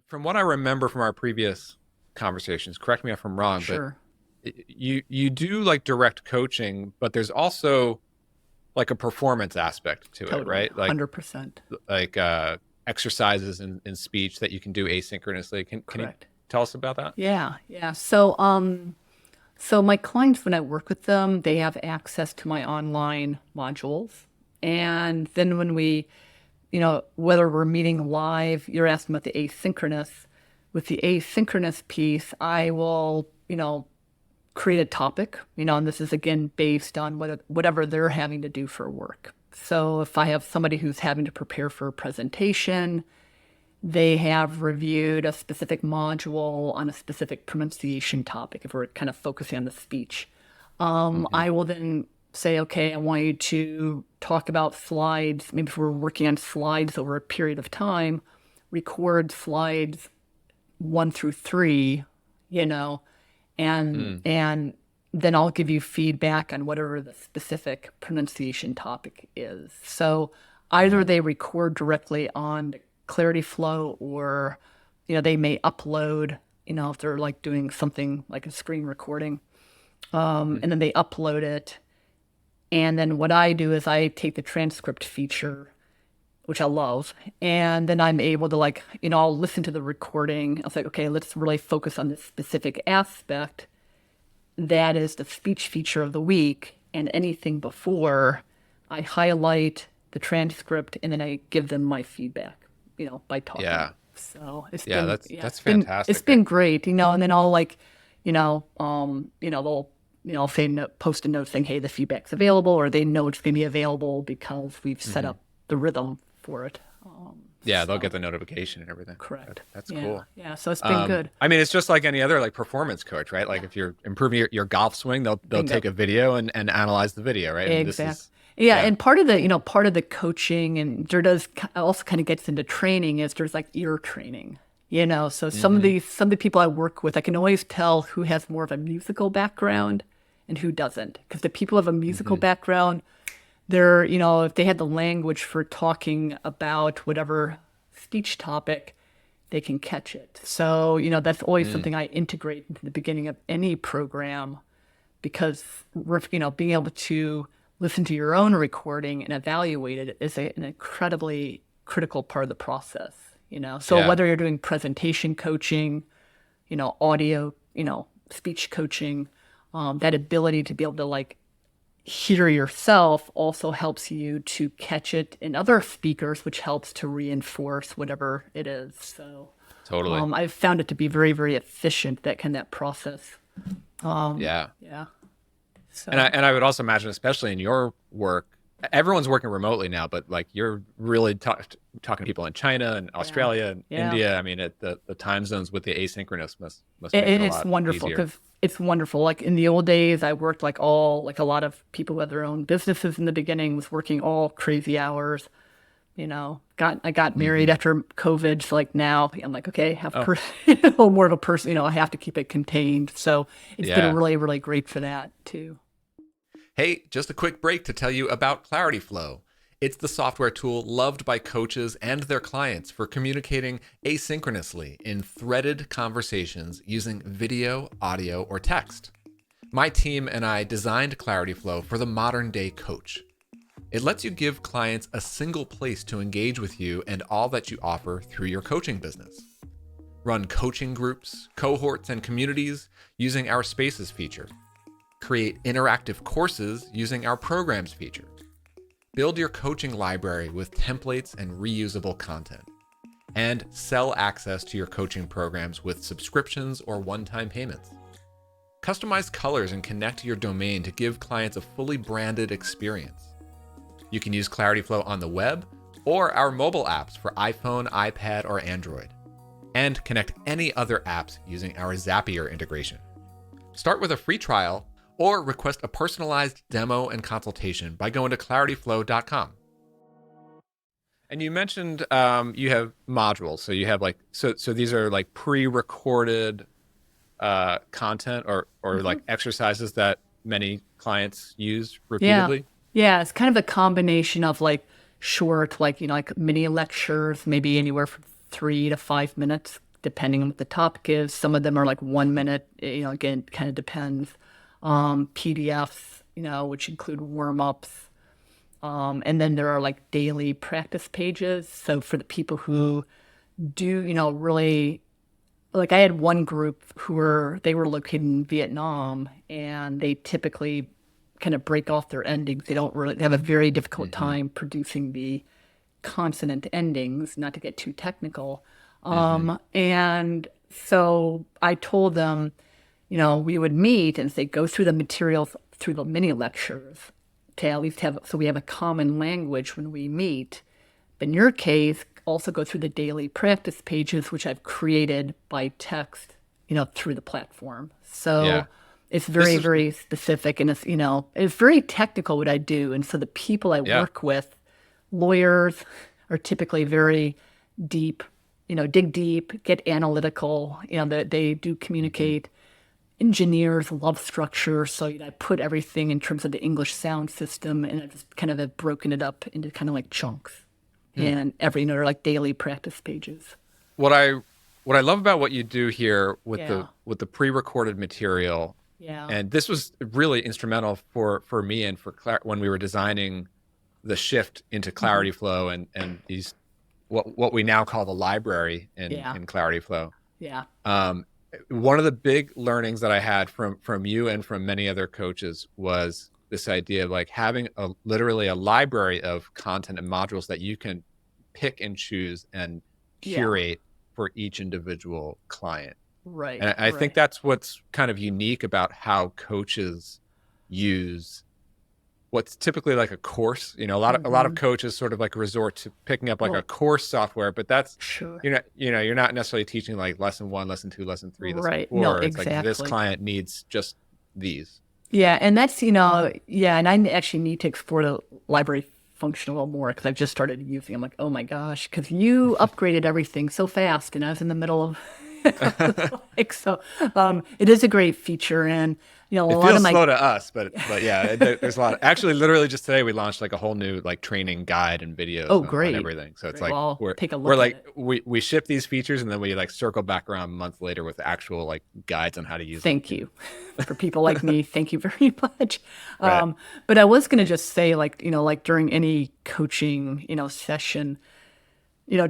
from what I remember from our previous conversations, correct me if I'm wrong, but Sure. you do like direct coaching, but there's also like a performance aspect to it, Totally. right? Like 100%. like exercises in speech that you can do asynchronously. Can you Correct. tell us about that? Yeah, yeah. So my clients, when I work with them, they have access to my online modules. And then when we, whether we're meeting live, you're asking about the asynchronous. With the asynchronous piece, I will, create a topic, and this is again based on whatever they're having to do for work. So if I have somebody who's having to prepare for a presentation, they have reviewed a specific module on a specific pronunciation topic, if we're kind of focusing on the speech. Hmm. I will then say, okay, I want you to talk about slides. Maybe if we're working on slides over a period of time, record slides 1 through 3, you know, Mm. and then I'll give you feedback on whatever the specific pronunciation topic is. So either Hmm. they record directly on Clarityflow, or they may upload, if they're like doing something like a screen recording, Hmm. and then they upload it. And then what I do is I take the transcript feature, which I love, and then I'm able to, like, I'll listen to the recording. I'll say, okay, let's really focus on this specific aspect that is the speech feature of the week, and anything before, I highlight the transcript and then I give them my feedback, by talking. Yeah. So it's Yeah, been, that's yeah, that's it's fantastic. been great, and then I'll, like, they'll, I'll say, post a note saying, hey, the feedback's available, or they know it's going to be available because we've set Hmm. up the rhythm for it. Yeah, they'll get So the notification and everything. correct. That's Yeah. cool. Yeah. So it's been good. I mean, it's just like any other like performance coach, right? Like Yeah. if you're improving your golf swing, they'll Bingo. take a video and analyze the video, right? And this Exactly. is, Yeah, yeah. and part of the coaching, and there does also kind of gets into training, is there's like ear training. So Hmm. some of the people I work with, I can always tell who has more of a musical background and who doesn't. Because the people who have a musical Hmm. background, they're, if they had the language for talking about whatever speech topic, they can catch it. So, that's always Mm. something I integrate into the beginning of any program, because being able to listen to your own recording and evaluate it is an incredibly critical part of the process. So Yeah. whether you're doing presentation coaching, audio, speech coaching, that ability to be able to, like, hear yourself also helps you to catch it in other speakers, which helps to reinforce whatever it is. So Totally. I've found it to be very, very efficient, that process. Yeah. Yeah. And I So and I would also imagine, especially in your work, everyone's working remotely now, but like you're really talking to people in China and yeah, Australia and yeah. India. I mean, the time zones with the asynchronous must make it And a it's lot wonderful easier. because it's wonderful. Like in the old days, I worked like a lot of people who had their own businesses in the beginning, was working all crazy hours. I got married Hmm. after COVID. So like now I'm like, okay, Oh, a little more of a person, I have to keep it contained. So it's been yeah. really, really great for that too. Hey, just a quick break to tell you about Clarityflow. It's the software tool loved by coaches and their clients for communicating asynchronously in threaded conversations using video, audio, or text. My team and I designed Clarityflow for the modern day coach. It lets you give clients a single place to engage with you and all that you offer through your coaching business. Run coaching groups, cohorts, and communities using our Spaces feature. Create interactive courses using our Programs feature. Build your coaching library with templates and reusable content. And sell access to your coaching programs with subscriptions or one-time payments. Customize colors and connect your domain to give clients a fully branded experience. You can use Clarityflow on the web or our mobile apps for iPhone, iPad, or Android. And connect any other apps using our Zapier integration. Start with a free trial or request a personalized demo and consultation by going to clarityflow.com. And you mentioned you have modules, so you have like so these are like pre-recorded content or Mhm. like exercises that many clients use Yeah. repeatedly. Yeah. It's kind of a combination of like short, like, like mini lectures, maybe anywhere from 3 to 5 minutes. depending on what the topic is. Some of them are like 1 minute, again, kind of depends. PDFs, which include warm-ups. And then there are like daily practice pages. So for the people who do, really, like I had one group they were located in Vietnam, and they typically kind of break off their endings. They have a very difficult time producing the consonant endings, not to get too technical. And so I told them, we would meet and say, go through the materials through the mini lectures to at least have, so we have a common language when we meet. But in your case, also go through the daily practice pages, which I've created by text, through the platform. So Yeah. it's very, very specific, and it's very technical what I do. And so the people I work with, lawyers, are typically very deep, dig deep, get analytical, they do communicate. Engineers love structure, so I put everything in terms of the English sound system, and I just kind of have broken it up into kind of like chunks, and they're like daily practice pages. What I love about what you do here with Yeah. the pre-recorded material, Yeah. and this was really instrumental for me and for when we were designing the shift into Clarityflow and these what we now call the library in Clarityflow. Yeah. One of the big learnings that I had from you and from many other coaches was this idea of like having literally a library of content and modules that you can pick and choose and curate for each individual client. Right. And I think that's what's kind of unique about how coaches use what's typically like a course. A lot of coaches sort of like resort to picking up like a course software, but that's you're not necessarily teaching like lesson 1, lesson 2, lesson 3, lesson 4. No, it's exactly. like this client needs just these. Yeah, and that's and I actually need to explore the library function a little more, because I've just started using. I'm like, oh my gosh, because you upgraded everything so fast, and I was in the middle of. It is a great feature, and a It lot feels of my slow to us, but yeah, there's a lot. Actually, literally just today we launched like a whole new like training guide and videos on everything. So it's like Well, take a look we're at like it. we ship these features and then we like circle back around a month later with actual like guides on how to use them. Thank you. For people like me, thank you very much. Right. But I was going to just say, like during any coaching session,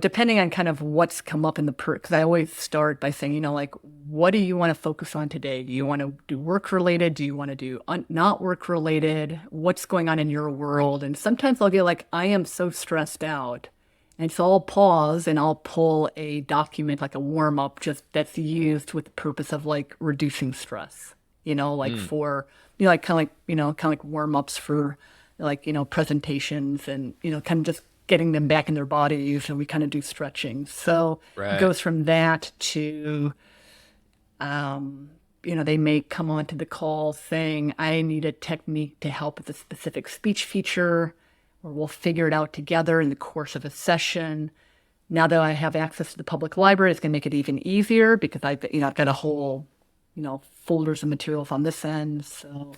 depending on kind of what's come up in because I always start by saying, like, what do you want to focus on today? Do you want to do work related? Do you want to do not work related? What's going on in your world? And sometimes I'll get like, I am so stressed out. And so I'll pause and I'll pull a document, like a warm up, just that's used with the purpose of like reducing stress, like for, like kind of like warm ups for like, presentations, and, kind of just getting them back in their bodies, and we kind of do stretching. So it goes from that to, they may come onto the call saying, I need a technique to help with a specific speech feature, or we'll figure it out together in the course of a session. Now that I have access to the public library, it's going to make it even easier, because I've got a whole, folders of materials on this end. So,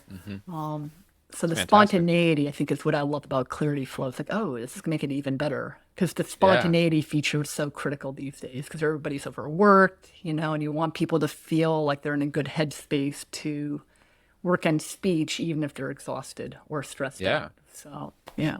so the spontaneity, I think, is what I love about Clarityflow. It's like, oh, this is going to make it even better, because the spontaneity feature is so critical these days, because everybody's overworked, and you want people to feel like they're in a good headspace to work on speech, even if they're exhausted or stressed out. So, yeah.